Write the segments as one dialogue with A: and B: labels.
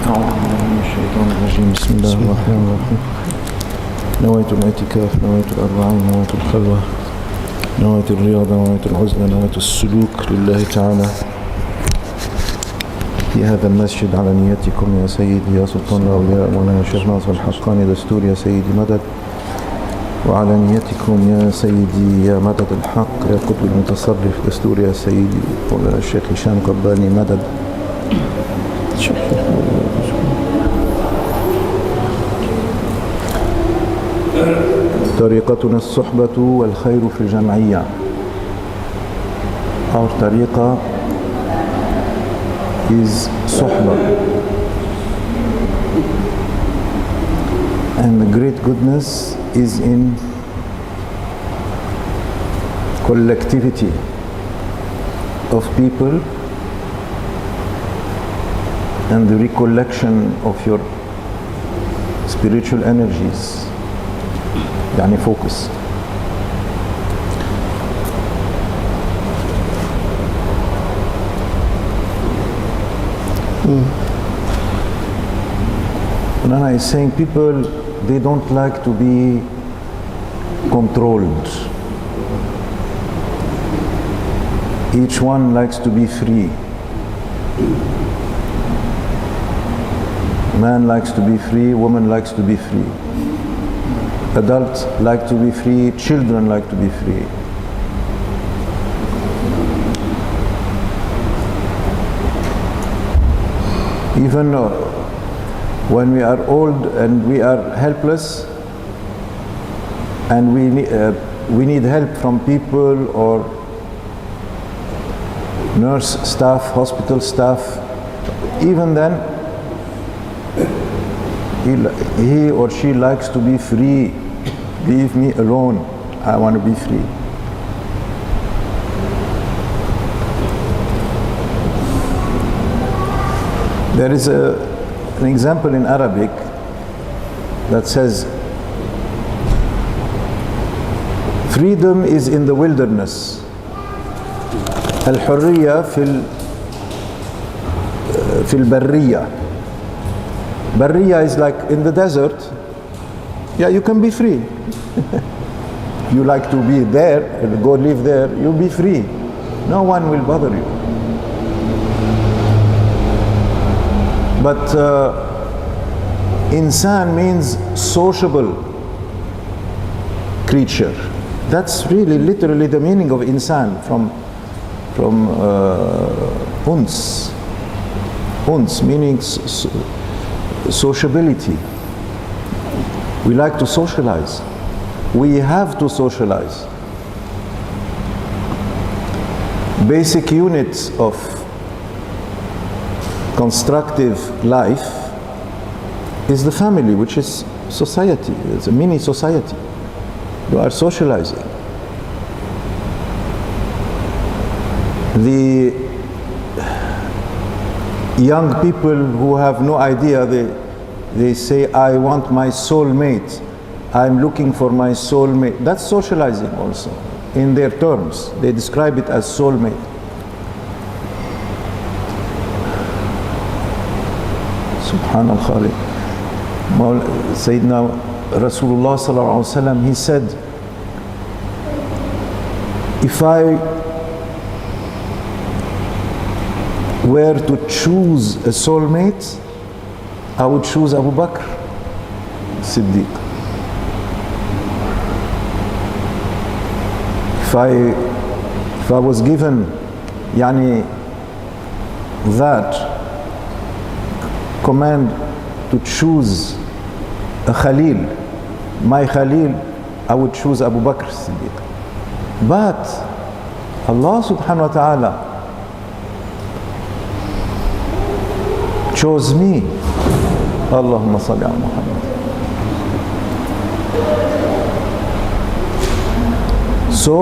A: أعوذ بالله من الشيطان الرجيم. بسم الله الرحمن الرحيم. نويت الاعتكاف، نويت الأربعين، نويت الخلوة، نويت الرياضة، نويت العزلة، نويت السلوك لله تعالى في هذا المسجد على نيتكم يا سيدي يا سلطان الأولياء مولانا الشيخ ناصر الحقاني دستور يا سيدي مدد، وعلى نيتكم يا سيدي يا مدد الحق يا قطب المتصرف دستور يا سيدي مولانا الشيخ هشام قباني مدد. طريقتنا الصحبة والخير في الجمعية. Our طريقة is صحبة, and the great goodness is in collectivity of people and the recollection of your spiritual energies. يعني focus. Nana is saying people, they don't like to be controlled. Each one likes to be free. Man likes to be free, woman likes to be free. Adults like to be free, children like to be free. Even when we are old and we are helpless and we need help from people or nurse staff, hospital staff, even then he or she likes to be free. Leave me alone, I want to be free. There is an example in Arabic that says freedom is in the wilderness. Al-Hurriya fil barriya. Barriya is like in the desert. Yeah, you can be free. You like to be there, go live there, you'll be free. No one will bother you. But insan means sociable creature. That's really literally the meaning of insan from uns. Uns meaning sociability. We like to socialize. We have to socialize. Basic units of constructive life is the family, which is society. It's a mini society. You are socializing. The young people who have no idea, they say, I want my soulmate. I'm looking for my soulmate. That's socializing also. In their terms, they describe it as soulmate. Subhan al-Khaliq. Sayyidina Rasulullah sallallahu alaihi wasallam, he said, if I were to choose a soulmate, I would choose Abu Bakr Siddiq. If I was given that command to choose a Khalil, my Khalil, I would choose Abu Bakr Siddiq. But Allah subhanahu wa ta'ala chose me. Allahumma salli ala Muhammad. So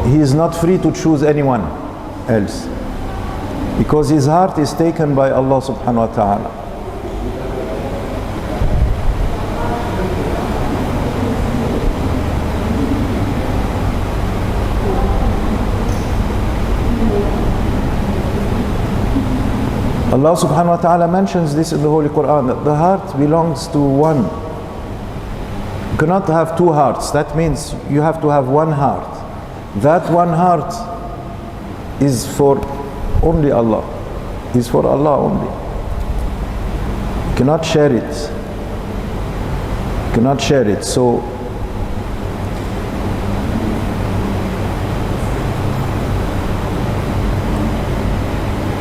A: he is not free to choose anyone else, because his heart is taken by Allah subhanahu wa ta'ala. Allah subhanahu wa ta'ala mentions this in the Holy Quran, that the heart belongs to one. You cannot have two hearts. That means you have to have one heart. That one heart is for only Allah. Is for Allah only. You cannot share it. You cannot share it. So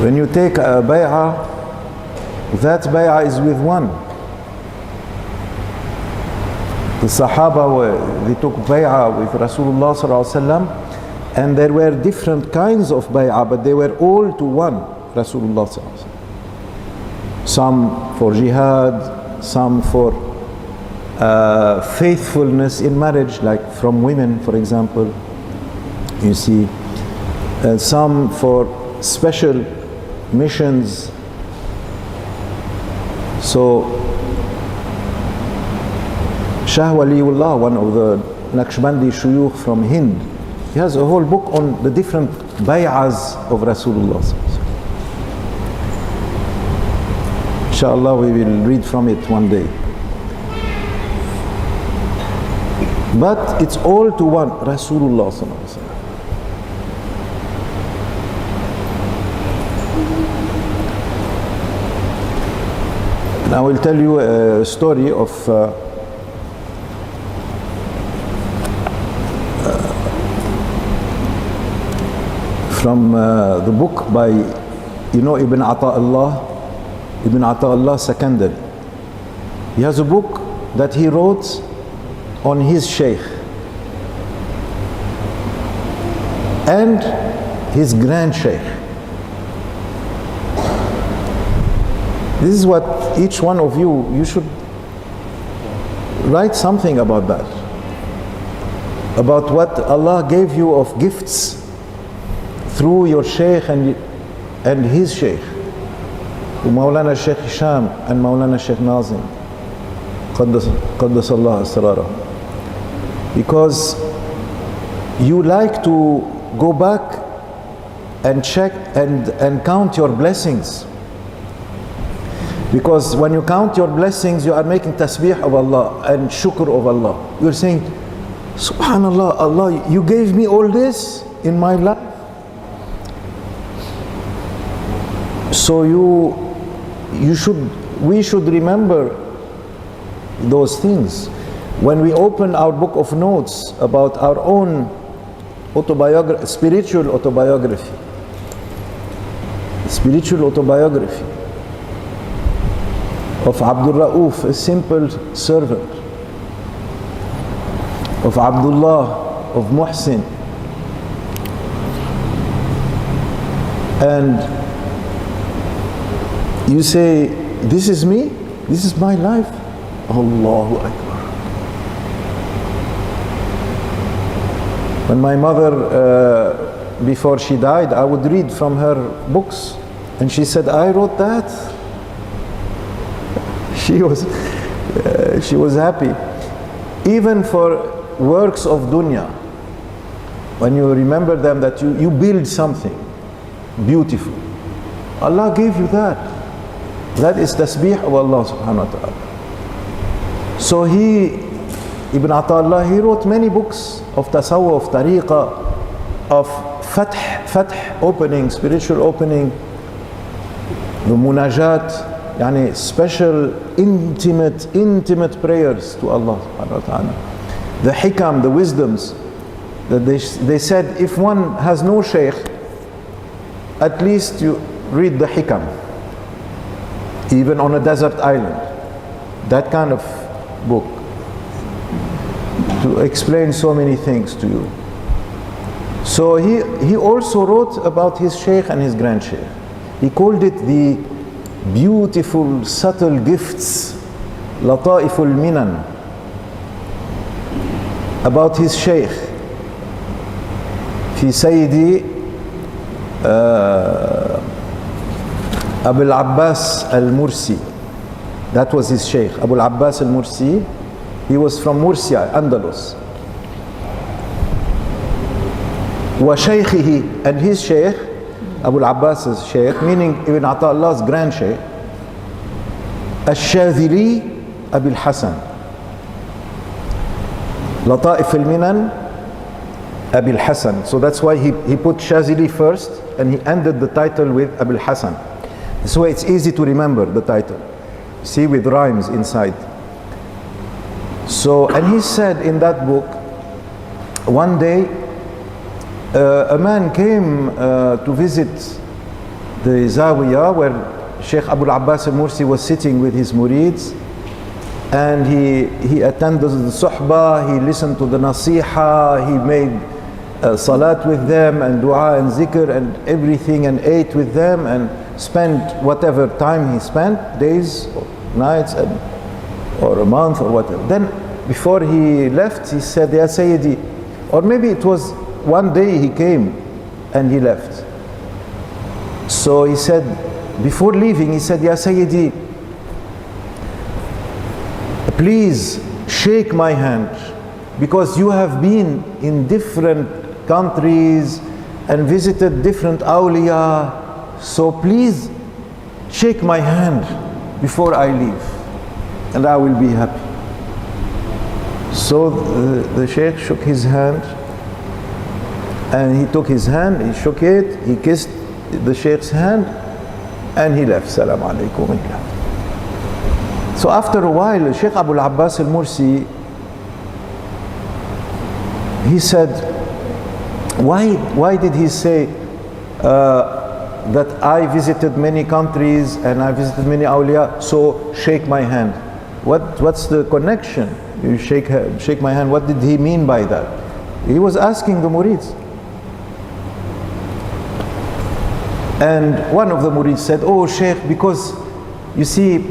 A: when you take a bay'ah, that bay'ah is with one. The Sahaba, they took bay'ah with Rasulullah sallallahu alaihi wasallam, and there were different kinds of bay'ah, but they were all to one Rasulullah sallallahu alaihi wasallam. Some for jihad, some for faithfulness in marriage, like from women, for example. You see, some for special missions. So Shah Waliullah, one of the Naqshbandi shuyukh from Hind, he has a whole book on the different bay'ahs of Rasulullah. Inshallah, we will read from it one day. But it's all to one, Rasulullah sallallahu alaihi wasallam. I will tell you a story of from the book by, you know, Ibn Ata'Allah Secondary. He has a book that he wrote on his Shaykh and his grand Shaykh. This is what each one of you should write something about that. About what Allah gave you of gifts through your Shaykh and his Shaykh. Mawlana Shaykh Hisham and Mawlana Shaykh Nazim. Qaddas Allah asrarah. Because you like to go back and check and count your blessings. Because when you count your blessings, you are making tasbih of Allah and shukr of Allah. You're saying, Subhanallah, Allah, you gave me all this in my life. So we should remember those things. When we open our book of notes about our own spiritual autobiography, of Abdul Rauf, a simple servant, of Abdullah, of Muhsin, and you say, this is me, this is my life. Allahu Akbar. When my mother, before she died, I would read from her books, and she said, I wrote that. She was happy. Even for works of dunya, when you remember them, that you build something beautiful, Allah gave you that. That is tasbih of Allah subhanahu wa ta'ala. So Ibn Ata'Allah, he wrote many books of tasawwuf, tariqah, of fath, opening, spiritual opening, the munajat, yani special, intimate prayers to Allah subhanahu wa ta'ala. The hikam, the wisdoms, that they said, if one has no shaykh, at least you read the hikam, even on a desert island. That kind of book, to explain so many things to you. So he also wrote about his shaykh and his grand shaykh. He called it the beautiful, subtle gifts, Lata'iful Minan, about his Shaykh. في سيدي Abu al-Abbas al-Mursi. That was his Shaykh, Abu al-Abbas al-Mursi. He was from Murcia, Andalus. وشيخه, and his Shaykh, Abu al-Abbas's Shaykh, meaning Ibn Ata'Allah's grand Shaykh, Al-Shadhili Abil Hasan, Lata'if al-Minan Abil Hasan. So that's why he put Shazili first and he ended the title with Abil Hasan. So it's easy to remember the title. See, with rhymes inside. So, and he said in that book, one day a man came to visit the Zawiyah where Shaykh Abu al-Abbas al-Mursi was sitting with his murids, and he attended the suhbah, he listened to the nasiha, he made salat with them and dua and zikr and everything, and ate with them and spent whatever time he spent, days or nights or a month or whatever. Then before he left, he said, Ya Sayyidi, or maybe it was one day he came and he left. So he said, before leaving, he said, Ya Sayyidi, please shake my hand, because you have been in different countries and visited different awliya, so please shake my hand before I leave and I will be happy. So the Shaykh shook his hand, and he took his hand, he shook it, he kissed the Shaykh's hand, and he left. Salam alaikum. So after a while, Shaykh Abu al-Abbas al-Mursi, he said, why did he say that I visited many countries and I visited many awliya, so shake my hand? What's the connection? You shake my hand. What did he mean by that? He was asking the murids. And one of the murids said, oh Shaykh, because you see,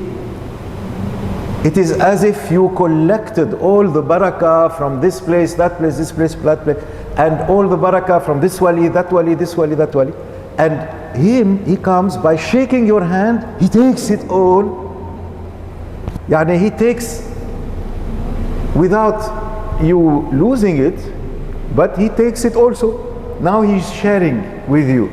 A: it is as if you collected all the barakah from this place, that place, this place, that place, and all the barakah from this wali, that wali, this wali, that wali. And he comes by shaking your hand, he takes it all. Yani he takes without you losing it, but he takes it also. Now he's sharing with you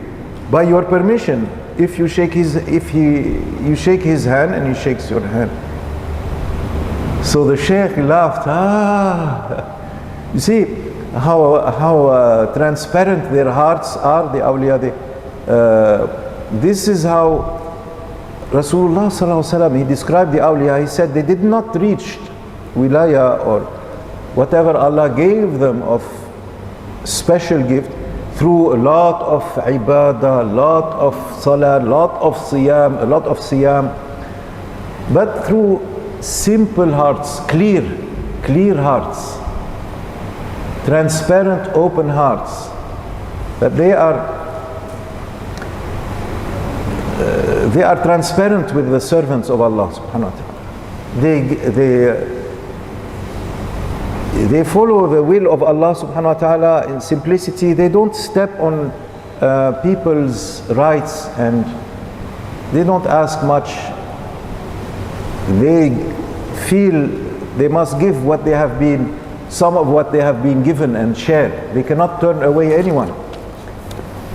A: by your permission. If you shake you shake his hand and he shakes your hand. So the Shaykh laughed. You see how transparent their hearts are, the awliya. This is how Rasulullah sallallahu alaihi wasallam, he described the awliya. He said they did not reach wilaya or whatever Allah gave them of special gift through a lot of ibadah, a lot of salah, a lot of siyam, but through simple hearts, clear hearts, transparent, open hearts, that they are transparent with the servants of Allah subhanahu wa ta'ala. They follow the will of Allah subhanahu wa ta'ala in simplicity. They don't step on people's rights, and they don't ask much. They feel they must give what they have been, some of what they have been given, and share. They cannot turn away anyone.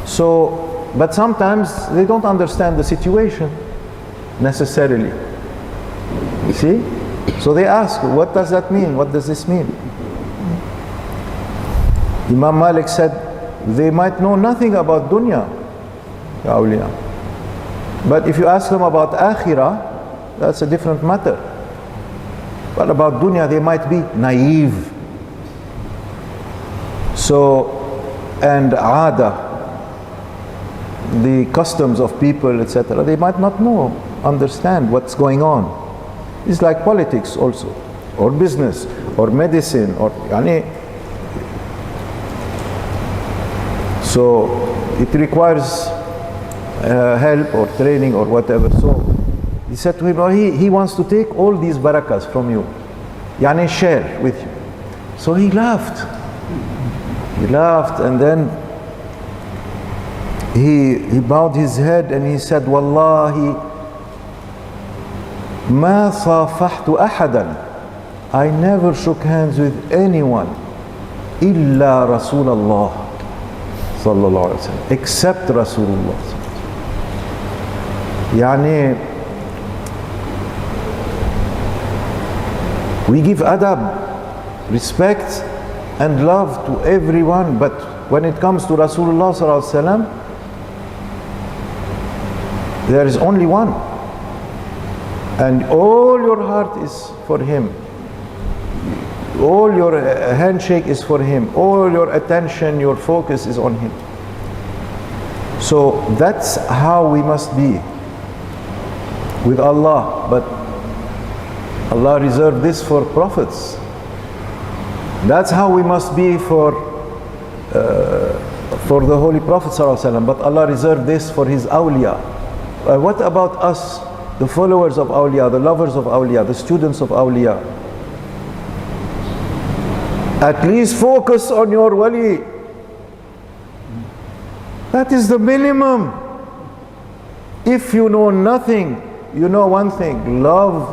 A: So, but sometimes they don't understand the situation necessarily. You see? So they ask, what does that mean? What does this mean? Imam Malik said, they might know nothing about dunya, the awliya. But if you ask them about akhirah, that's a different matter. But about dunya, they might be naive. So, and aada, the customs of people, etc., they might not understand what's going on. It's like politics also, or business, or medicine, or yani. So it requires help or training or whatever. So he said to him, oh, he wants to take all these barakas from you, yani share with you. So he laughed. He laughed, and then he bowed his head and he said, Wallahi, ma safahtu ahadan. I never shook hands with anyone illa Rasulullah sallallahu alaihi wasallam, except Rasulullah. يعني we give adab, respect and love to everyone, but when it comes to Rasulullah sallallahu alaihi wasallam, there is only one, and all your heart is for him, all your handshake is for him, all your attention, your focus is on him. So that's how we must be with Allah. But Allah reserved this for prophets. That's how we must be for the Holy Prophet ﷺ. But Allah reserved this for His awliya. What about us, the followers of awliya, the lovers of awliya, the students of awliya? At least focus on your wali. That is the minimum. If you know nothing, you know one thing: love,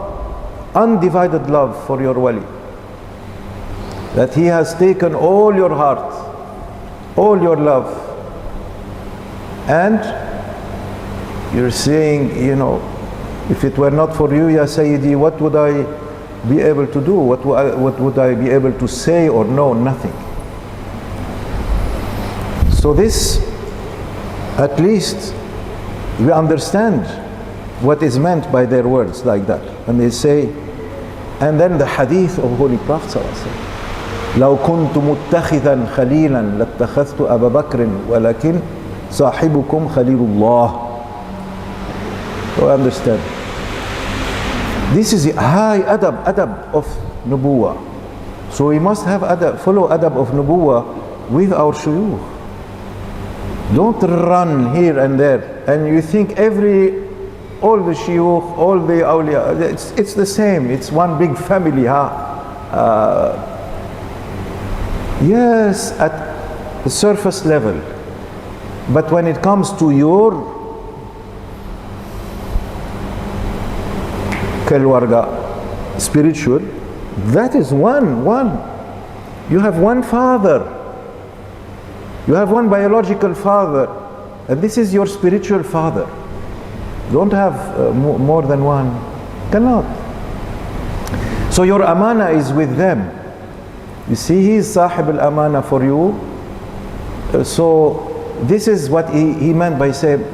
A: undivided love for your wali. That he has taken all your heart, all your love. And you're saying, you know, if it were not for you, Ya Sayyidi, what would I be able to do? What would I be able to say or know? Nothing. So this, at least we understand what is meant by their words like that. And they say, and then the hadith of Holy Prophet sallallahu alaihi wasallam, لو كنت متخذا خليلا لاتخذت أبا بكر ولكن صاحبكم خليل الله. So understand, this is a high adab of nubuwah. So we must have adab, follow adab of nubuwah with our shuyukh. Don't run here and there and you think all the shuyukh, all the awliya, it's the same, it's one big family. Yes, at the surface level, but when it comes to your kalwarga, spiritual, that is one. You have one father, you have one biological father, and this is your spiritual father. Don't have more than one. Cannot. So your amana is with them. You see, he is sahib al-amana for you. So this is what he meant by saying,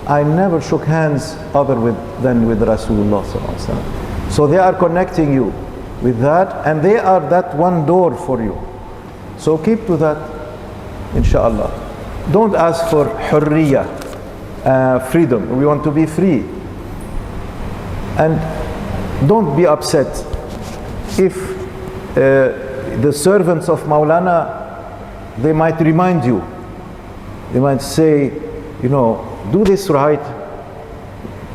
A: I never shook hands other than with Rasulullah sallallahu alaihi wasallam. So they are connecting you with that, and they are that one door for you. So keep to that, inshallah. Don't ask for hurriya, freedom. We want to be free. And don't be upset if the servants of Mawlana, they might remind you. They might say, you know, do this right,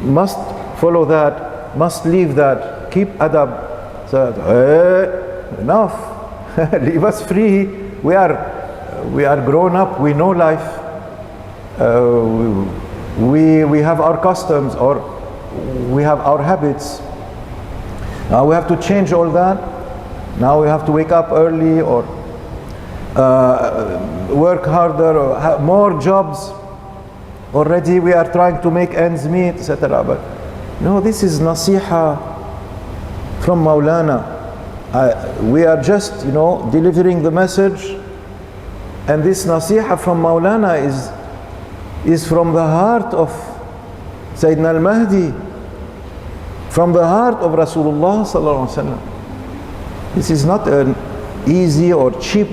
A: must follow that, must leave that, keep adab. So, enough, leave us free. We are grown up, we know life. We have our customs, or we have our habits. Now we have to change all that. Now we have to wake up early, or work harder, or have more jobs. Already we are trying to make ends meet, etc. But no, this is nasiha from Mawlana. We are just, you know, delivering the message, and this nasiha from Mawlana is from the heart of Sayyidina al-Mahdi, from the heart of Rasulullah sallallahu alaihi wasallam. This is not an easy or cheap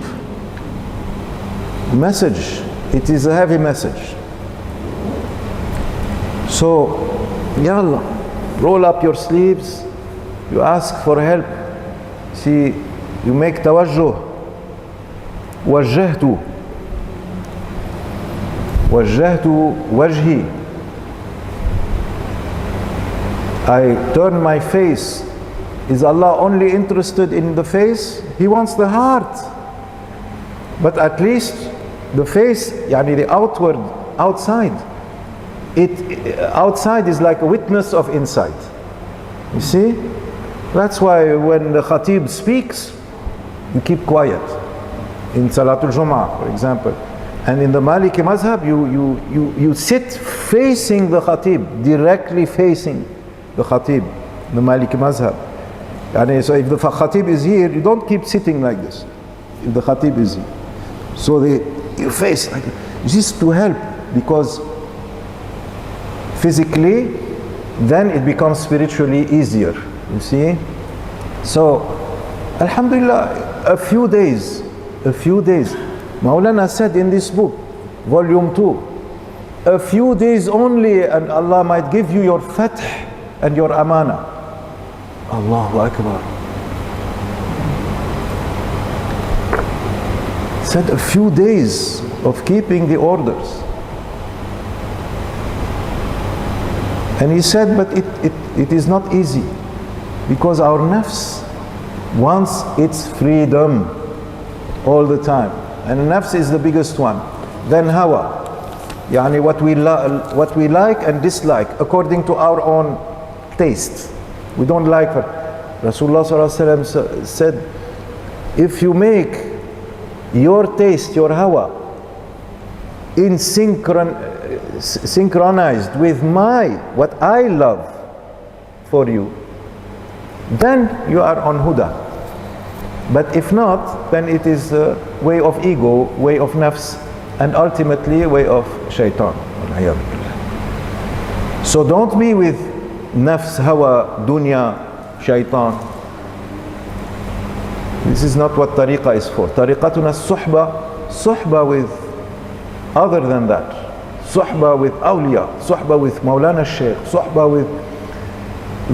A: message. It is a heavy message. So, Ya Allah, roll up your sleeves, you ask for help. See, you make tawajjuh. Wajjahtu wajhi. I turn my face. Is Allah only interested in the face? He wants the heart. But at least the face, yani the outside, outside is like a witness of inside. You see? That's why when the khatib speaks, you keep quiet. In Salatul Jum'ah, for example. And in the Maliki Mazhab, you sit facing the Khatib, directly facing the Khatib, the Maliki Mazhab. And so if the Khatib is here, you don't keep sitting like this. If the Khatib is here. So you face like this. Just to help, because physically, then it becomes spiritually easier. You see? So, Alhamdulillah, a few days, Mawlana said in this book, volume 2, a few days only and Allah might give you your fath and your amana. Allahu Akbar. Said a few days of keeping the orders. And he said, but it is not easy, because our nafs wants its freedom all the time. And nafs is the biggest one. Then hawa. Yani what we like and dislike according to our own taste. We don't like it. Rasulullah ﷺ said, if you make your taste, your hawa, synchronized with what I love for you, then you are on huda. But if not, then it is a way of ego, way of nafs, and ultimately a way of shaitan. So don't be with nafs, hawa, dunya, shaitan. This is not what tariqah is for. Tariqatuna suhba with other than that. Suhba with awliya, suhba with Mawlana Shaykh, suhba with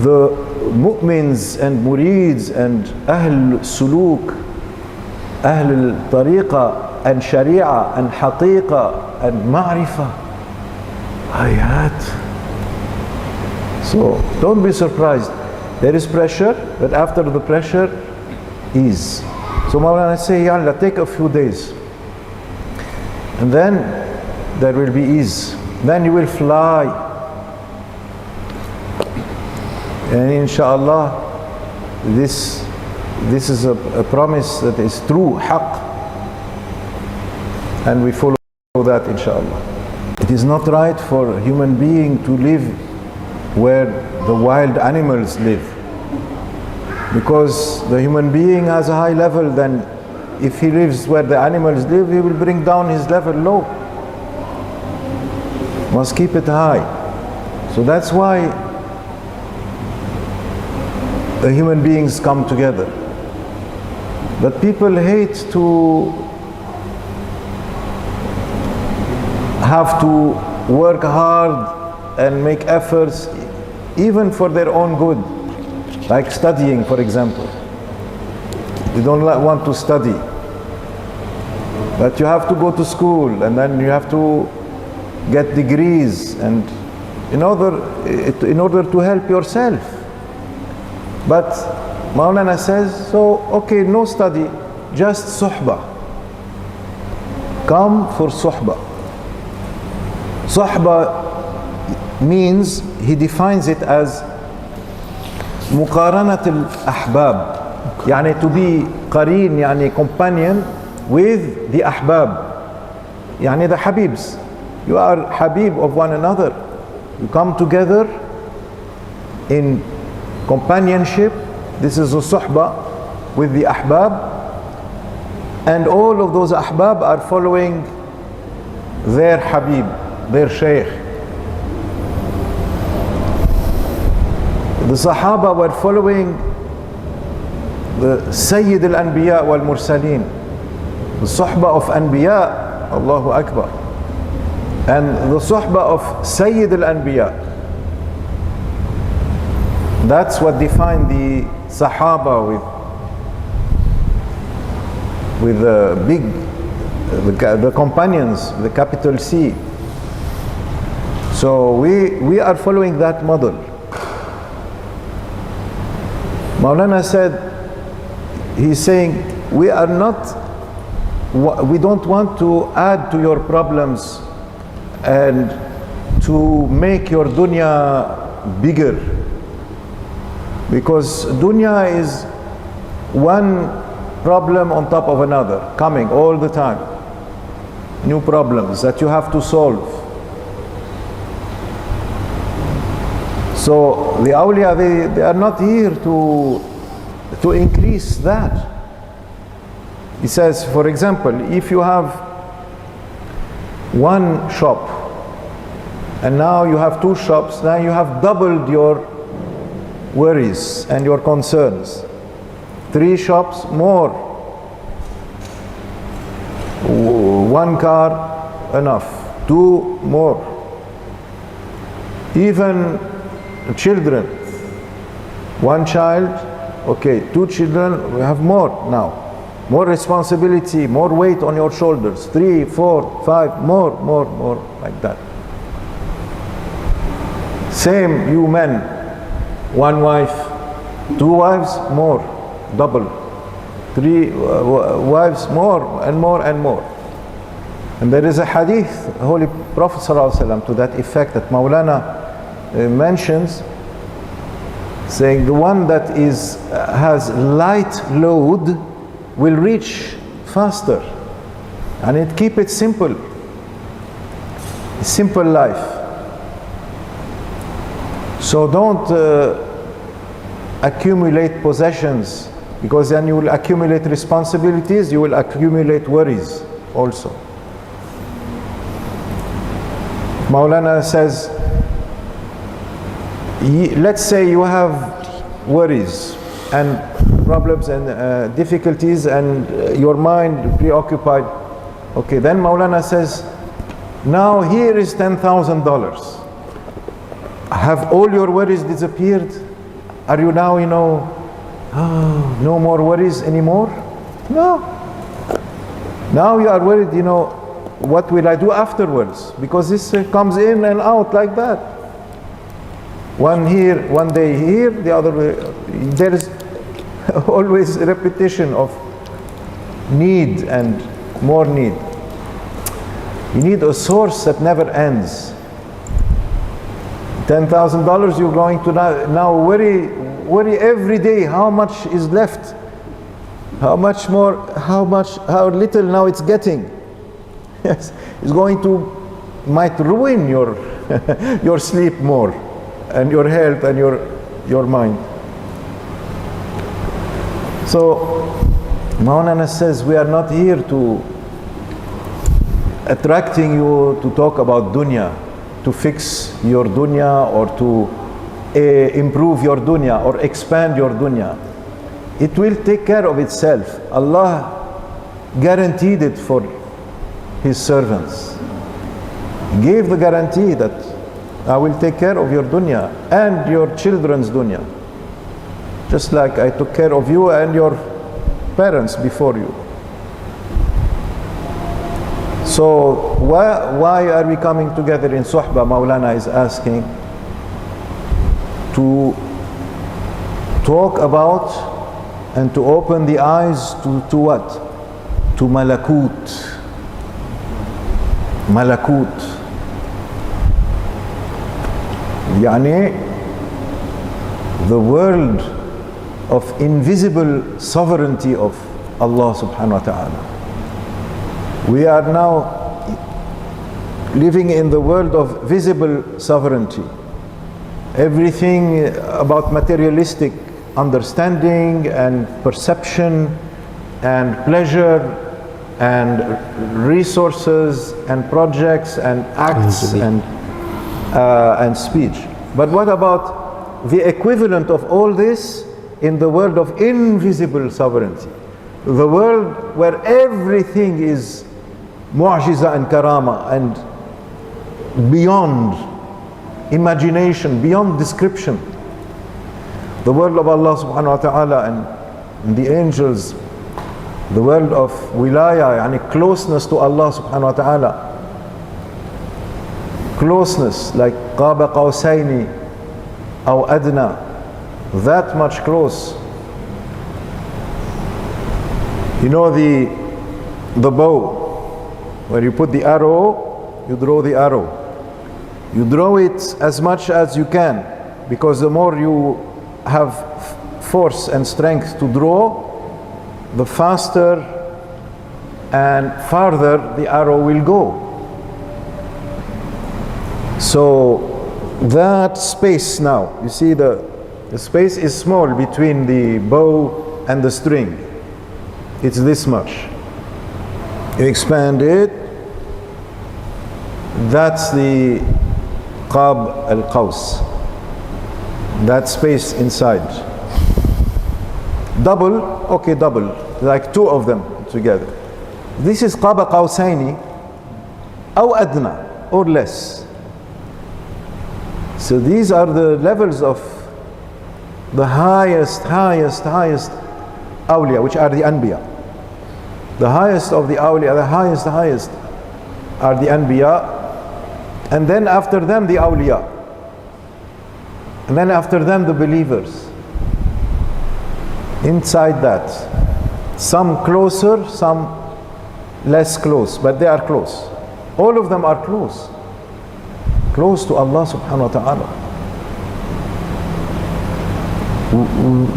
A: the mu'mins and murids and ahl suluk, ahl tariqah and sharia and haqiqa and ma'rifah. Ayat. So don't be surprised. There is pressure, but after the pressure, ease. So Mawlana say, Ya Allah, take a few days. And then there will be ease. Then you will fly. And inshallah, this is a promise that is true, haqq. And we follow that inshallah. It is not right for a human being to live where the wild animals live. Because the human being has a high level, then if he lives where the animals live, he will bring down his level low. Must keep it high. So that's why the human beings come together. But people hate to have to work hard and make efforts even for their own good, like studying, for example. You don't want to study, but you have to go to school, and then you have to get degrees, and in order to help yourself. But Mawlana says, so okay, no study, just suhba. Come for suhba. Suhba means, he defines it as muqaranat al-ahbab, yani to be qareen, yani companion with the ahbab, yani the habibs. You are habib of one another. You come together in companionship. This is a suhba with the ahbab, and all of those ahbab are following their habib, their shaykh. The Sahaba were following the Sayyid al-Anbiya wal-Mursaleen, the Suhba of Anbiya, Allahu Akbar, and the Suhba of Sayyid al-Anbiya. That's what defined the Sahaba with the big, the companions, the capital C. So we are following that model. Mawlana said, he's saying, we don't want to add to your problems and to make your dunya bigger, because dunya is one problem on top of another, coming all the time, new problems that you have to solve. So the awliya, they are not here to increase that. He says, for example, if you have one shop and now you have two shops, now you have doubled your worries and your concerns. Three shops, more. One car, enough. Two, more. Even children. One child, okay. Two children, we have more now. More responsibility, more weight on your shoulders. 3, 4, 5, more, like that. Same, you men. One wife, two wives, more, double. Three wives, more and more and more. And there is a hadith, Holy Prophet ﷺ, to that effect that Mawlana mentions, saying the one that has light load will reach faster, and keep it simple. Simple life. So don't accumulate possessions, because then you will accumulate responsibilities, you will accumulate worries also. Mawlana says, let's say you have worries and problems and difficulties and your mind preoccupied. Okay, then Mawlana says, now here is $10,000. Have all your worries disappeared? Are you now, no more worries anymore? No. Now you are worried, what will I do afterwards? Because this comes in and out like that. One here, one day here, the other way. There is always a repetition of need and more need. You need a source that never ends. $10,000, you're going to now worry every day how much is left, how much more, how little now it's getting. Yes, it's might ruin your your sleep more, and your health and your mind. So Mawlana says, we are not here to attracting you to talk about dunya, to fix your dunya or to improve your dunya or expand your dunya. It will take care of itself. Allah guaranteed it for His servants. He gave the guarantee that I will take care of your dunya and your children's dunya, just like I took care of you and your parents before you. So why are we coming together in Suhbah? Mawlana is asking to talk about and to open the eyes to what? To Malakut. Malakut. Yani the world of invisible sovereignty of Allah subhanahu wa ta'ala. We are now living in the world of visible sovereignty. Everything about materialistic understanding and perception and pleasure and resources and projects and acts and speech. But what about the equivalent of all this in the world of invisible sovereignty? The world where everything is mu'jiza and karama and beyond imagination, beyond description. The world of Allah subhanahu wa ta'ala and the angels, the world of wilaya, yani closeness to Allah subhanahu wa ta'ala. Closeness like qaba qawsayni aw adna, that much close. You know the bow, where you put the arrow, you draw the arrow. You draw it as much as you can, because the more you have force and strength to draw, the faster and farther the arrow will go. So that space now, you see the space is small between the bow and the string. It's this much. You expand it, that's the Qab al-Qaws, that space inside. Double, okay, double, like two of them together. This is Qab Qawsayni aw adna, or less. So these are the levels of the highest awliya, which are the anbiya. The highest of the awliya, the highest are the anbiya, and then after them the awliya, and then after them the believers. Inside that, some closer, some less close, but they are close. All of them are close to Allah subhanahu wa ta'ala.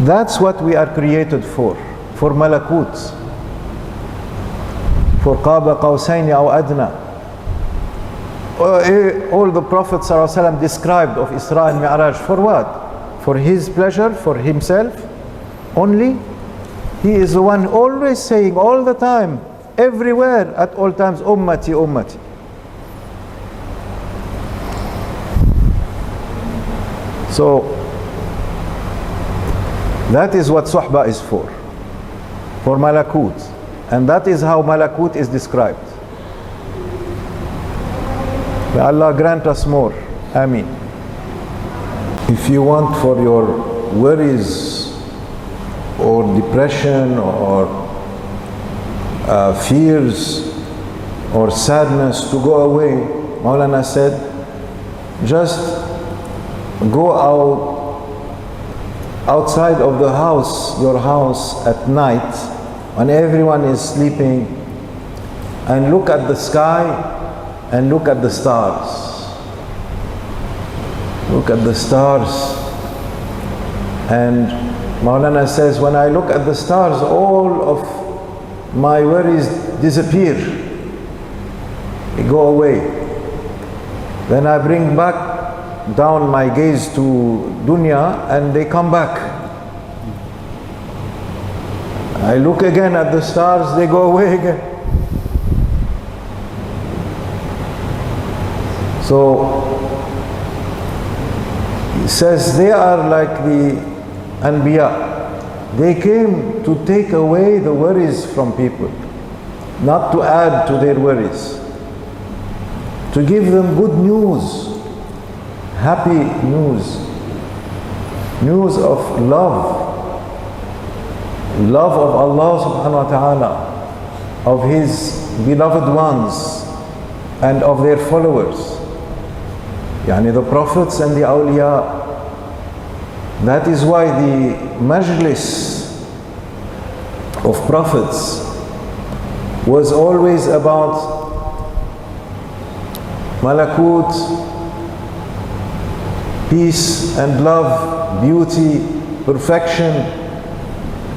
A: That's what we are created for Malakut, for Qaba Qawsayni aw Adna. All the Prophets ﷺ described of Isra and Mi'raj for what? For his pleasure, for himself only? He is the one always saying, all the time, everywhere, at all times, ummati, ummati. So that is what Suhbah is for Malakut, and that is how Malakut is described. May Allah grant us more. Ameen. If you want for your worries or depression or fears or sadness to go away, Mawlana said, just go outside of the house, your house at night, when everyone is sleeping, and look at the sky and look at the stars. Look at the stars. And Mawlana says, when I look at the stars, all of my worries disappear. They go away. Then I bring back down my gaze to dunya, and they come back. I look again at the stars, they go away again. So he says they are like the Anbiya. They came to take away the worries from people, not to add to their worries, to give them good news, happy news, news of love of Allah subhanahu wa ta'ala, of His beloved ones and of their followers, yani the prophets and the awliya. That is why the majlis of prophets was always about Malakut, peace and love, beauty, perfection,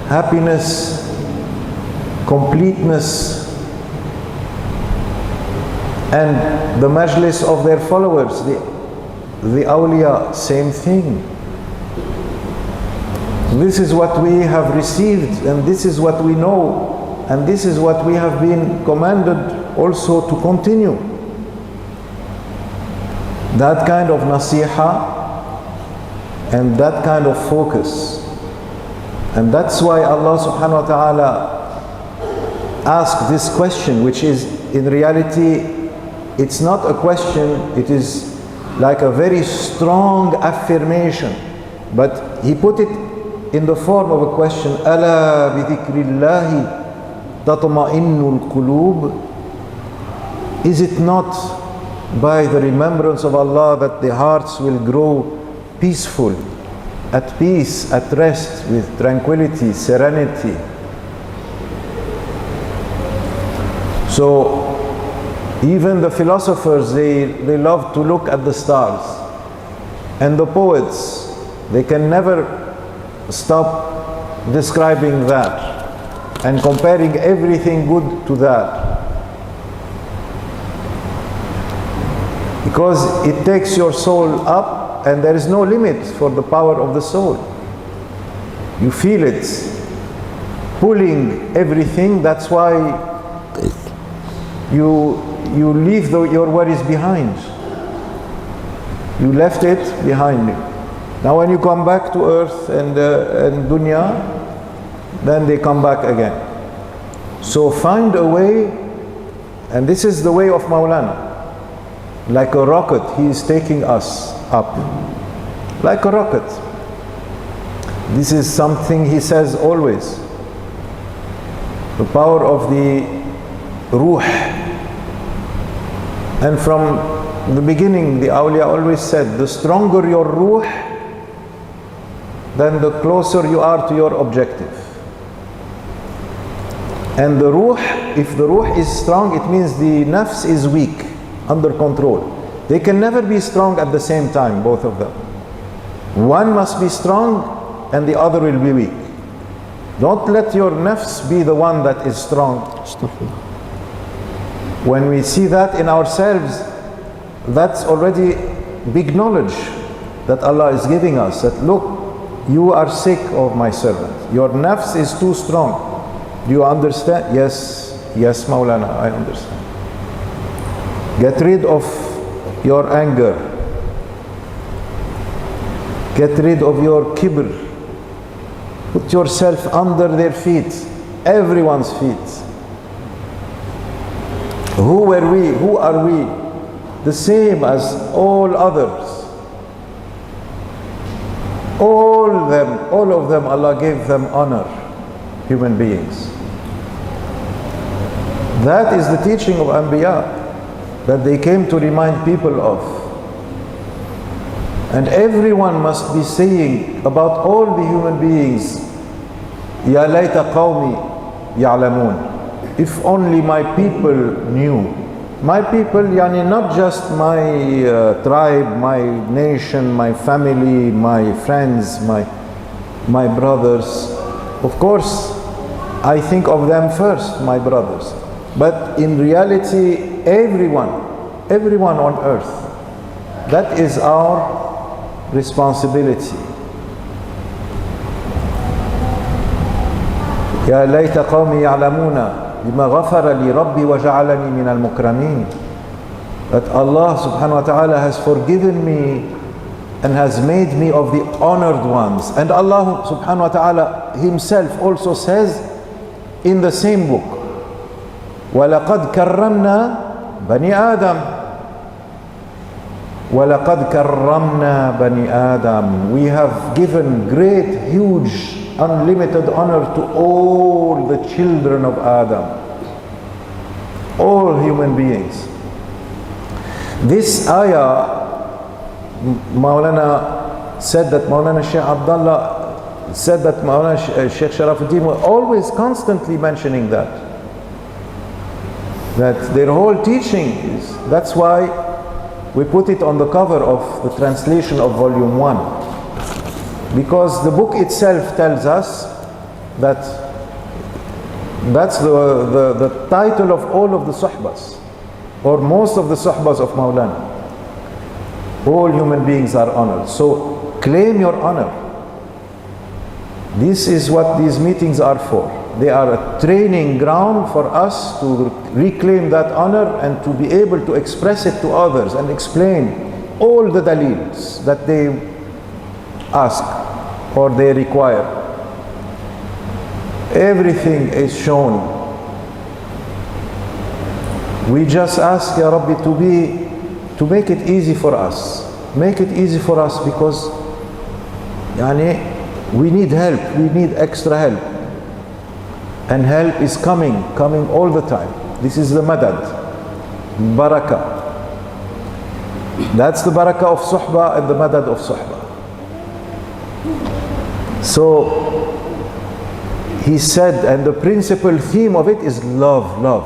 A: happiness, completeness. And the majlis of their followers, the awliya, same thing. This is what we have received, and this is what we know, and this is what we have been commanded also to continue. That kind of nasiha and that kind of focus. And that's why Allah subhanahu wa ta'ala asked this question, which is in reality, it's not a question, it is like a very strong affirmation, but He put it in the form of a question. Ala bi dhikrillahi tatma'innul qulub. Is it not by the remembrance of Allah that the hearts will grow peaceful, at peace, at rest, with tranquility, serenity? So even the philosophers, they love to look at the stars, and the poets, they can never stop describing that and comparing everything good to that, because it takes your soul up and there is no limit for the power of the soul. You feel it pulling everything. That's why you leave your worries behind. You left it behind you. Now when you come back to earth and dunya, then they come back again. So find a way, and this is the way of Mawlana. Like a rocket, he is taking us up. Like a rocket. This is something he says always. The power of the ruh. And from the beginning, the awliya always said, the stronger your ruh, then the closer you are to your objective. And the ruh, if the ruh is strong, it means the nafs is weak, under control. They can never be strong at the same time, both of them. One must be strong and the other will be weak. Don't let your nafs be the one that is strong. When we see that in ourselves, that's already big knowledge that Allah is giving us, that look, you are sick of my servant. Your nafs is too strong. Do you understand? Yes, yes, Mawlana, I understand. Get rid of your anger. Get rid of your kibr. Put yourself under their feet, everyone's feet. Who were we? Who are we? The same as all others. All of them, Allah gave them honor, human beings. That is the teaching of Anbiya, that they came to remind people of. And everyone must be saying about all the human beings, Ya layta qawmi ya'lamun. If only my people knew. My people, yani not just my tribe, my nation, my family, my friends, my brothers. Of course, I think of them first, my brothers. But in reality, everyone on earth, that is our responsibility. Ya layta qawmi ya'lamuna bima ghafara li rabbi wa ja'alani min al-mukramin. That Allah subhanahu wa ta'ala has forgiven me and has made me of the honored ones. And Allah subhanahu wa ta'ala himself also says in the same book, وَلَقَدْ كَرَّمْنَا بَنِي آدَمَ. وَلَقَدْ كَرَّمْنَا بَنِي آدَمَ. We have given great, huge, unlimited honor to all the children of Adam, all human beings. This ayah, Mawlana said that, Mawlana Shaykh Abdullah said that, Mawlana Shaykh Sharafuddin were always constantly mentioning that their whole teaching is, that's why we put it on the cover of the translation of volume 1. Because the book itself tells us that that's the title of all of the suhbas, or most of the suhbas of Mawlana. All human beings are honored. So claim your honor. This is what these meetings are for. They are a training ground for us to reclaim that honor and to be able to express it to others and explain all the dalils that they ask or they require. Everything is shown. We just ask Ya Rabbi to make it easy for us. Make it easy for us, because we need help, we need extra help. And help is coming all the time. This is the madad, barakah. That's the barakah of suhbah and the madad of suhbah. So he said, and the principal theme of it is love, love.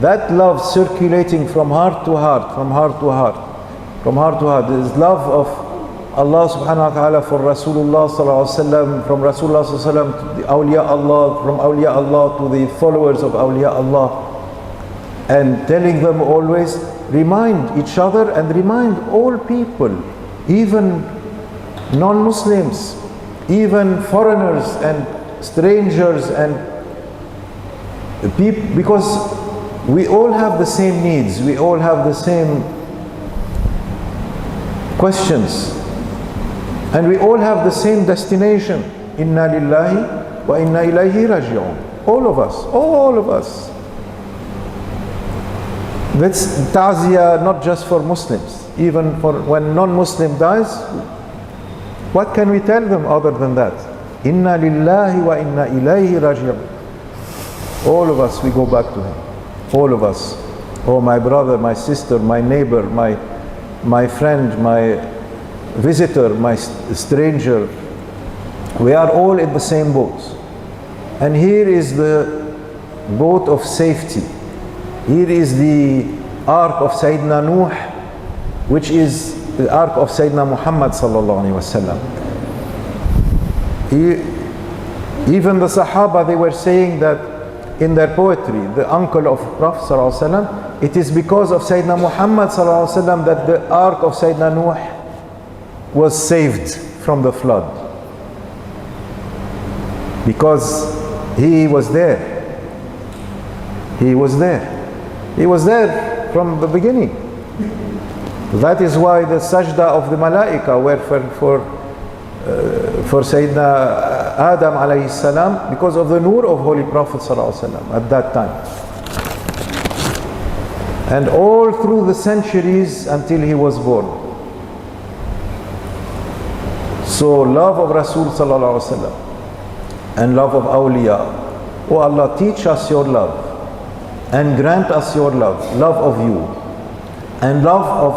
A: That love circulating from heart to heart, from heart to heart, from heart to heart. There is love of Allah subhanahu wa ta'ala for Rasulullah sallallahu alaihi wasallam, from Rasulullah sallallahu alaihi wasallam to the awliya Allah, from awliya Allah to the followers of awliya Allah. And telling them always, remind each other and remind all people even non-Muslims, even foreigners and strangers and people, because we all have the same needs, we all have the same questions, and we all have the same destination. Inna lillahi wa inna ilayhi raji'un. All of us, all of us. That's ta'ziyah not just for Muslims, even for when non-Muslim dies. What can we tell them other than that? Inna lillahi wa inna ilayhi raji'un. All of us, we go back to him. All of us. Oh, my brother, my sister, my neighbor, my friend, my visitor, my stranger. We are all in the same boat. And here is the boat of safety. Here is the ark of Sayyidina Nuh, which is the ark of Sayyidina Muhammad sallallahu alaihi wasallam. Even the Sahaba, they were saying that in their poetry, the uncle of Prophet sallallahu alaihi wasallam, it is because of Sayyidina Muhammad sallallahu alaihi wasallam that the ark of Sayyidina Nuh was saved from the flood. Because he was there. He was there. He was there from the beginning. That is why the sajda of the malaika were for Sayyidina Adam alayhi salam, because of the nur of Holy Prophet sallallahu alaihi wasallam at that time. And all through the centuries until he was born. So love of Rasul sallallahu alaihi wasallam and love of awliya. Oh Allah, teach us your love and grant us your love, love of you, and love of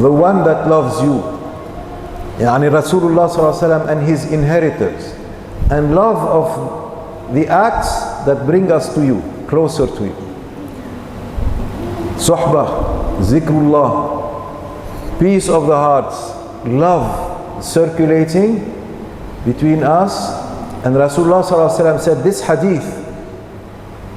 A: the one that loves you, yani Rasulullah sallallahu alaihi wasallam and his inheritors, and love of the acts that bring us to you, closer to you. Suhbah, zikrullah, peace of the hearts, love circulating between us. And Rasulullah sallallahu alaihi wasallam said this hadith: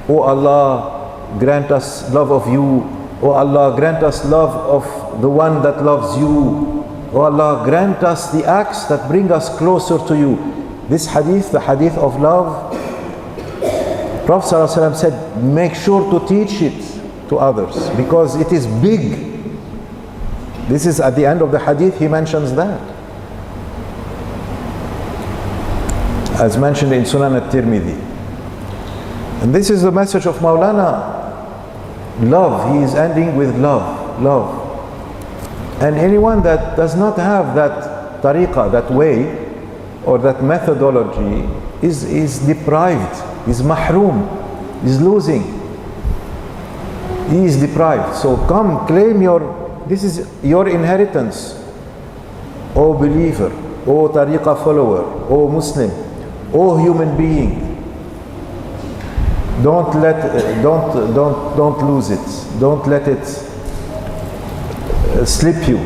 A: Oh Allah, grant us love of you. Oh Allah, grant us love of the one that loves you. Oh Allah, grant us the acts that bring us closer to you. This hadith, the hadith of love, Prophet sallallahu alaihi wasallam said, make sure to teach it to others, because it is big. This is at the end of the hadith, he mentions that, as mentioned in Sunan al-Tirmidhi. And this is the message of Mawlana. Love, he is ending with love, love. And anyone that does not have that tariqah, that way, or that methodology, is deprived, is mahroom, is losing. He is deprived. So come, claim this is your inheritance. O believer, O tariqah follower, O Muslim, O human being. Don't lose it. Don't let it slip you.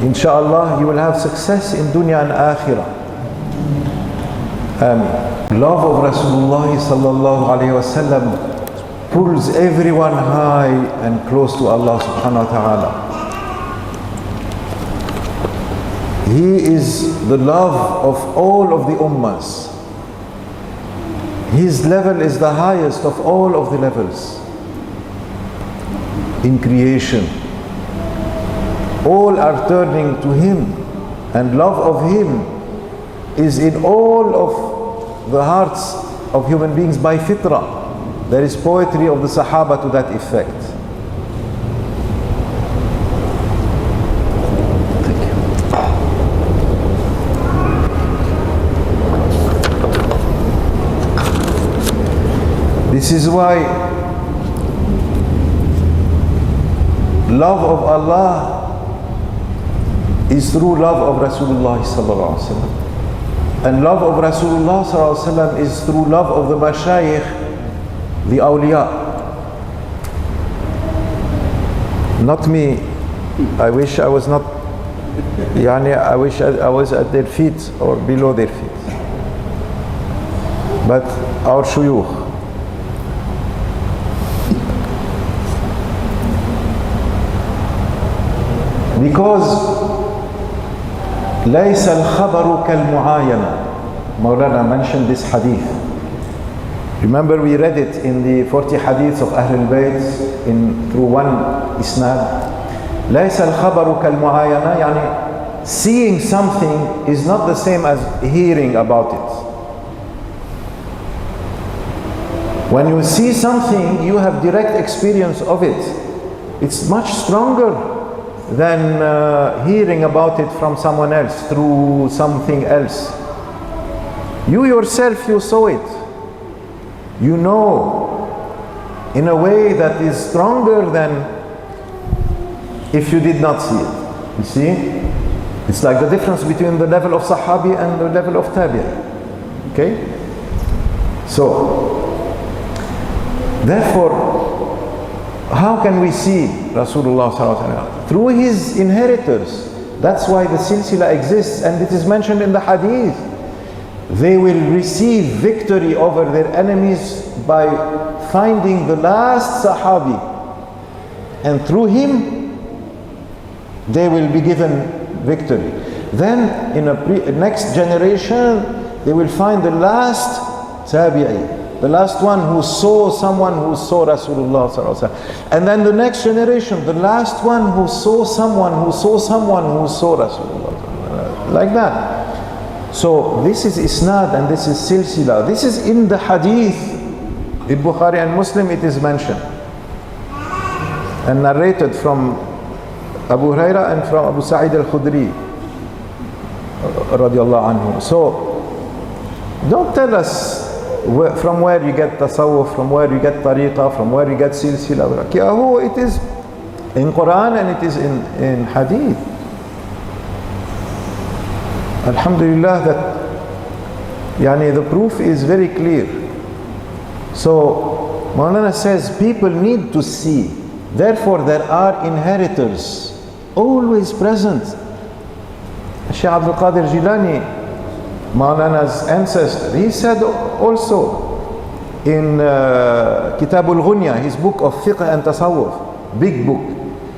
A: Inshallah, you will have success in dunya and akhirah. Love of Rasulullah sallallahu alaihi wasallam pulls everyone high and close to Allah subhanahu wa ta'ala. He is the love of all of the ummahs. His level is the highest of all of the levels in creation. All are turning to him, and love of him is in all of the hearts of human beings by fitrah. There is poetry of the Sahaba to that effect. This is why love of Allah is through love of Rasulullah sallallahu alaihi wasallam, and love of Rasulullah sallallahu alaihi wasallam is through love of the mashayikh, the awliya. Not me. I wish I was not. I wish I was at their feet or below their feet. But our shuyukh. Because ليس الخبر كالمعاينة. Mawlana mentioned this hadith. Remember we read it in the 40 hadiths of Ahlul Bayt through one isnad. ليس الخبر كالمعاينة, يعني seeing something is not the same as hearing about it. When you see something, you have direct experience of it. It's much stronger than hearing about it from someone else, through something else. You yourself, you saw it. You know in a way that is stronger than if you did not see it. You see? It's like the difference between the level of Sahabi and the level of Tabi'i. Okay? So, therefore, how can we see Rasulullah sallallahu alaihi wasallam? Through his inheritors. That's why the silsila exists, and it is mentioned in the hadith. They will receive victory over their enemies by finding the last Sahabi, and through him they will be given victory. Then in a next generation they will find the last Tabi'i, the last one who saw someone who saw Rasulullah sallallahu alaihi wasallam. And then the next generation, the last one who saw someone who saw someone who saw Rasulullah, like that. So this is isnad and this is silsila. This is in the hadith. In Bukhari and Muslim it is mentioned and narrated from Abu Huraira and from Abu Sa'id al-Khudri radiallahu anhu. So don't tell us from where you get tasawwuf, from where you get tariqah, from where you get silsila. It is in Quran and it is in hadith. Alhamdulillah that the proof is very clear. So Mawlana says people need to see. Therefore there are inheritors always present. Shaykh Abdul Qadir Jilani, Mawlana's ancestor, he said also in Kitab al-Ghunya, his book of fiqh and tasawwuf, big book,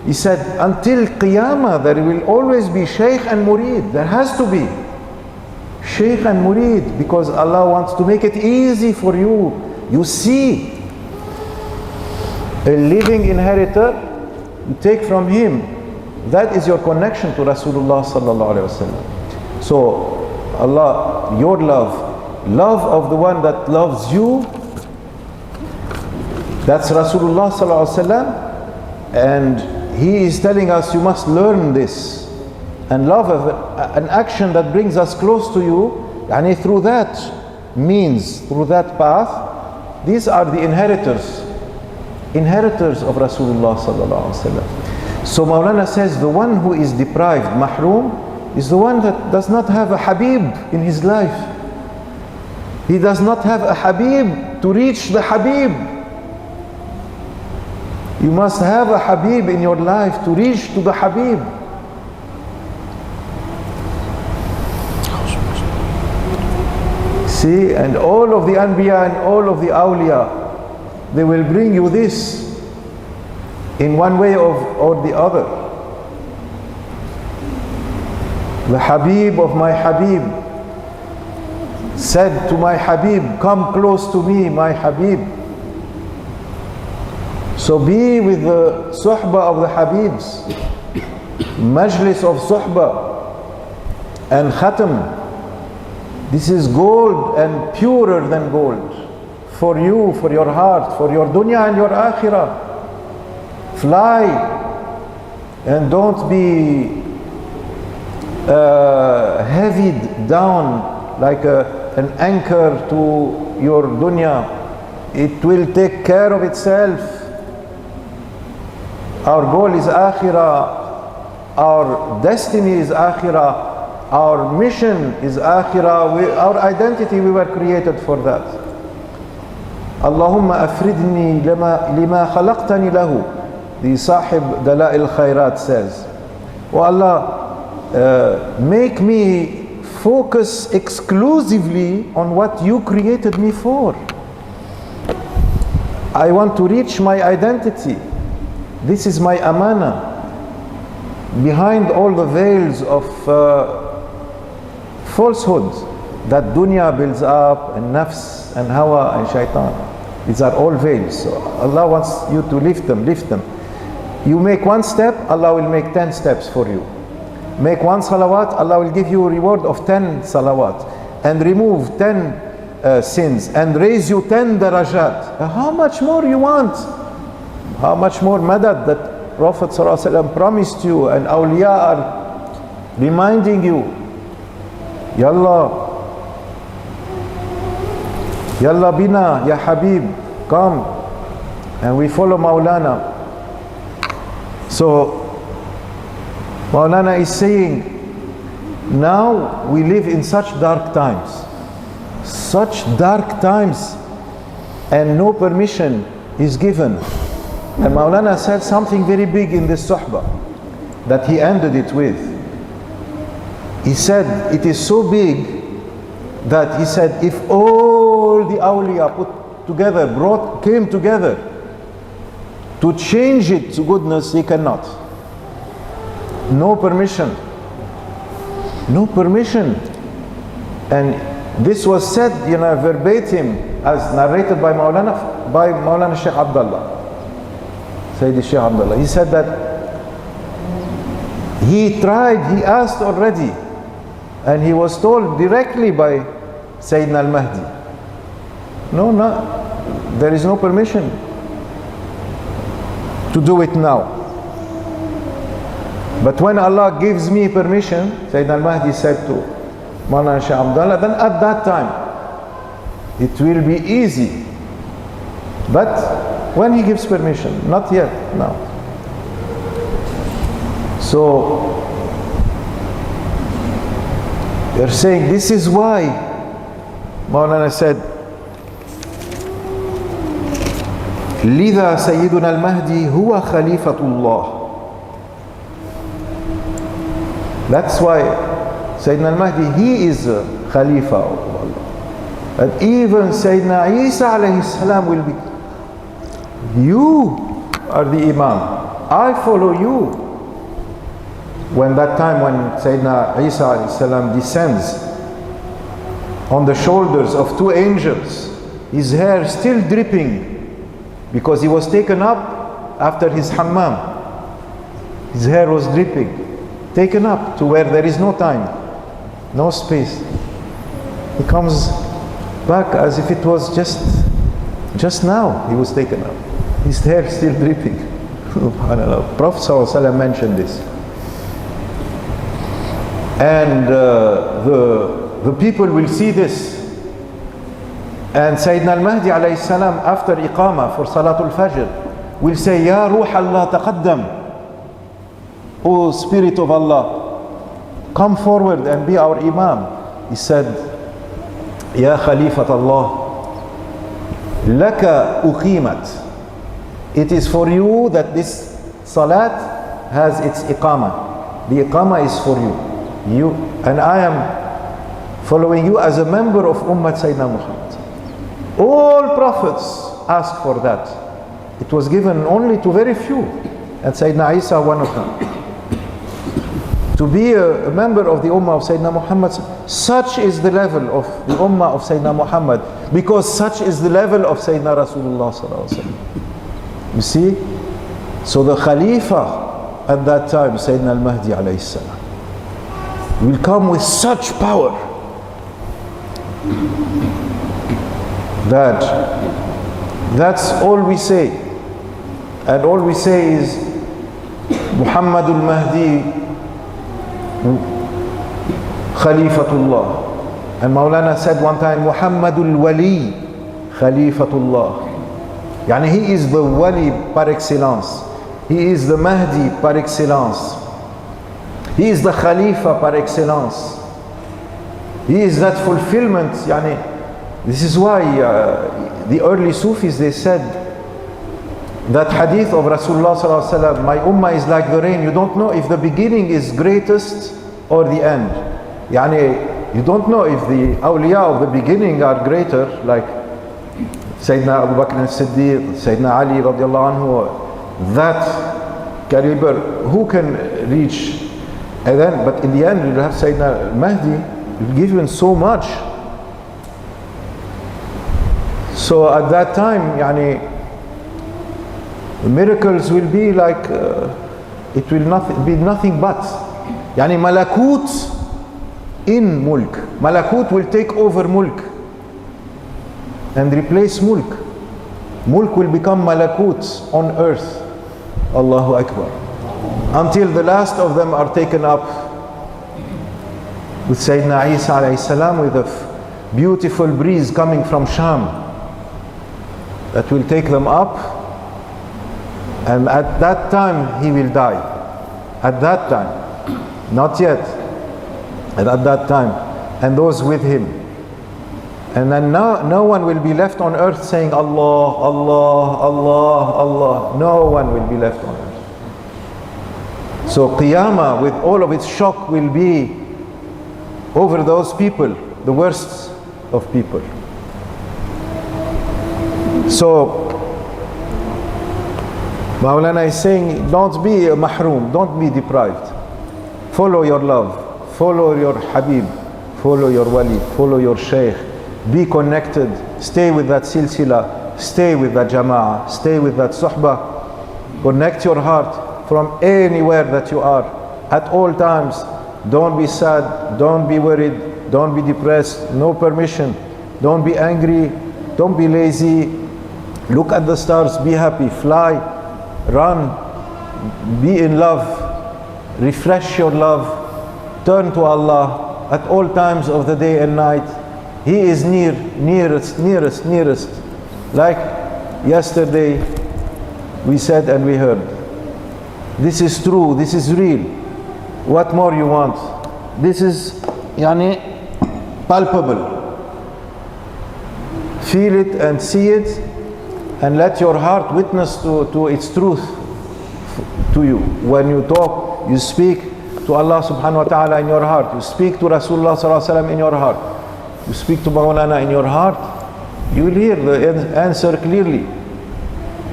A: he said until Qiyamah there will always be Shaykh and Murid. There has to be Shaykh and Murid, because Allah wants to make it easy for you. You see a living inheritor, you take from him. That is your connection to Rasulullah sallallahu alaihi wasallam. So Allah, your love of the one that loves you, that's Rasulullah sallallahu alaihi wasallam, and he is telling us you must learn this and love an action that brings us close to you, and through that means, through that path. These are the inheritors of Rasulullah sallallahu alaihi wasallam. So Mawlana says the one who is deprived, mahroom, is the one that does not have a Habib in his life. He does not have a Habib to reach the Habib. You must have a Habib in your life to reach to the Habib. See, and all of the Anbiya and all of the Awliya, they will bring you this in one way or the other. The Habib of my Habib said to my Habib, come close to me, my Habib. So be with the suhbah of the Habibs, majlis of suhbah and khatam. This is gold and purer than gold for you, for your heart, for your dunya and your akhirah. Fly and don't be heavied down like an anchor to your dunya. It will take care of itself. Our goal is akhirah, our destiny is akhirah, our mission is akhirah, our identity, we were created for that. Allahumma afridni lima khalaqtani lahu, the Sahib Dala'il Khairat says. Oh Allah, make me focus exclusively on what you created me for. I want to reach my identity. This is my amana. behind all the veils of falsehood that dunya builds up, and nafs and hawa and shaitan, these are all veils. So Allah wants you to lift them, lift them. You make one step, Allah will make 10 steps for you. Make one salawat, Allah will give you a reward of 10 salawat, and remove 10 sins, and raise you 10 darajat. How much more you want? How much more madad that Prophet ﷺ promised you, and awliya are reminding you. Yalla, Yalla bina, ya Habib, come, and we follow Mawlana. So Mawlana is saying, now we live in such dark times, and no permission is given. And Mawlana said something very big in this suhbah that he ended it with. He said it is so big that he said if all the awliya came together to change it to goodness, he cannot. No permission. No permission. And this was said, verbatim, as narrated by Mawlana Shaykh Abdullah. Sayyidi Shaykh Abdullah. He said that he tried, he asked already, and he was told directly by Sayyidina al-Mahdi, no, there is no permission to do it now. But when Allah gives me permission, Sayyidina al-Mahdi said to Mawlana Shaykh Abdullah, then at that time it will be easy. But when he gives permission, not yet, now. So they're saying this is why Mawlana said, لذا سيدنا المهدي هو خليفة الله. That's why Sayyidina al-Mahdi, he is a Khalifa of Allah. And even Sayyidina Isa alayhi salam will be, you are the Imam, I follow you. When that time when Sayyidina Isa alayhi salam descends on the shoulders of 2 angels, his hair still dripping, because he was taken up after his hammam. His hair was dripping, taken up to where there is no time, no space. He comes back as if it was just now he was taken up. His hair still dripping. SubhanAllah. Prophet ﷺ mentioned this. And the people will see this. And Sayyidina al-Mahdi alayhi salam, after iqamah for Salatul Fajr, will say, Ya Ruh Allah taqaddam, O Spirit of Allah, come forward and be our Imam. He said, Ya Khalifat Allah, laka uqimat. It is for you that this salat has its iqamah. The iqamah is for you. And I am following you as a member of Ummah Sayyidina Muhammad. All prophets asked for that. It was given only to very few, and Sayyidina Isa one of them. To be a member of the Ummah of Sayyidina Muhammad, such is the level of the Ummah of Sayyidina Muhammad, because such is the level of Sayyidina Rasulullah sallallahu alaihi wasallam. You see? So the Khalifa at that time, Sayyidina al-Mahdi alayhi salam, will come with such power that's all we say. And all we say is Muhammadul Mahdi Khalifatullah. And Mawlana said one time, Muhammadul Wali Khalifatullah. Yani he is the Wali par excellence. He is the Mahdi par excellence. He is the Khalifa par excellence. He is that fulfillment. Yani, this is why the early Sufis, they said that hadith of Rasulullah sallallahu alaihi wasallam, my ummah is like the rain. You don't know if the beginning is greatest or the end. Yani, you don't know if the awliya of the beginning are greater, like Sayyidina Abu Bakr as-Siddiq, Sayyidina Ali radiallahu anhu, that caliber, who can reach? And then, but in the end, you'll have Sayyidina Mahdi, will give you so much. So at that time, yani, miracles will be like, it will not be nothing but, yani Malakut in Mulk. Malakut will take over Mulk and replace Mulk. Mulk will become Malakut on earth. Allahu Akbar. Until the last of them are taken up with Sayyidina Isa alayhi salam, with a beautiful breeze coming from Sham that will take them up, and at that time he will die. At that time, not yet, and at that time, and those with him. And then no one will be left on earth saying Allah, Allah, Allah, Allah. No one will be left on earth. So Qiyamah with all of its shock will be over those people, the worst of people. So Mawlana is saying, don't be a mahroom, don't be deprived. Follow your love, follow your Habib, follow your Wali, follow your Shaykh. Be connected, stay with that silsila, stay with that jama'ah, stay with that suhbah. Connect your heart from anywhere that you are, at all times. Don't be sad, don't be worried, don't be depressed, no permission. Don't be angry, don't be lazy. Look at the stars, be happy, fly, run, be in love, refresh your love, turn to Allah at all times of the day and night. He is near, nearest, nearest, nearest. Like yesterday we said and we heard. This is true, this is real. What more you want? This is yani palpable. Feel it and see it, and let your heart witness to its truth to you. When you talk, you speak to Allah subhanahu wa ta'ala in your heart. You speak to Rasulullah sallallahu alaihi wasallam in your heart. You speak to Mawlana in your heart, you will hear the answer clearly.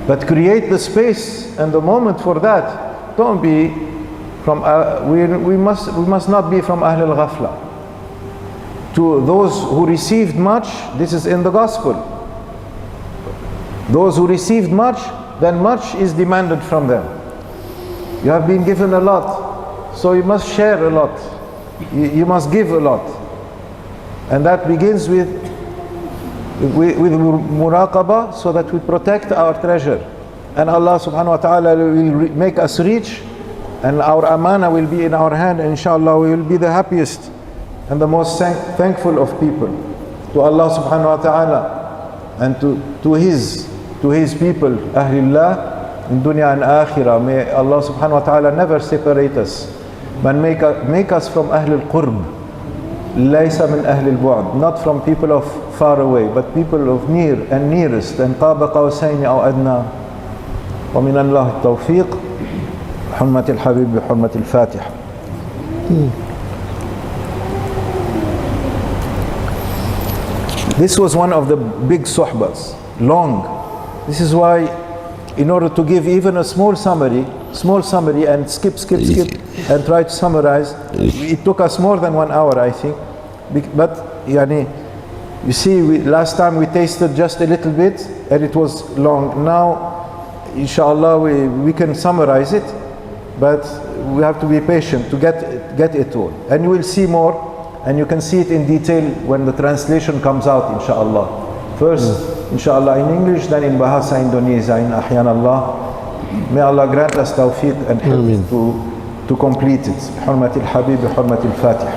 A: But create the space and the moment for that. Don't be from, we must not be from Ahl al-Ghafla. To those who received much, this is in the gospel. Those who received much, then much is demanded from them. You have been given a lot, so you must share a lot. You must give a lot. And that begins with muraqabah, so that we protect our treasure. And Allah subhanahu wa ta'ala will make us rich, and our amana will be in our hand, and inshallah we will be the happiest and the most thankful of people to Allah subhanahu wa ta'ala and to his people, Ahlillah, in dunya and akhirah. May Allah subhanahu wa ta'ala never separate us, but make us from Ahl al-Qurb. ليس من أهل البعد, not from people of far away, but people of near and nearest. and قاب قوسين أو أدنى. ومن الله التوفيق. حرمة الحبيب بحرمة الفاتحة. This was one of the big suhbas, long. This is why, in order to give even a small summary and skip and try to summarize, it took us more than 1 hour, I think. But yani, you see, last time we tasted just a little bit and it was long. Now inshallah we can summarize it, but we have to be patient to get it all, and you will see more, and you can see it in detail when the translation comes out, inshallah. First inshallah in English, then in Bahasa Indonesia, in Ahyan Allah. May Allah grant us tawfiq and help to complete it. Hurmat al-Habib, Hurmat al-Fatiha.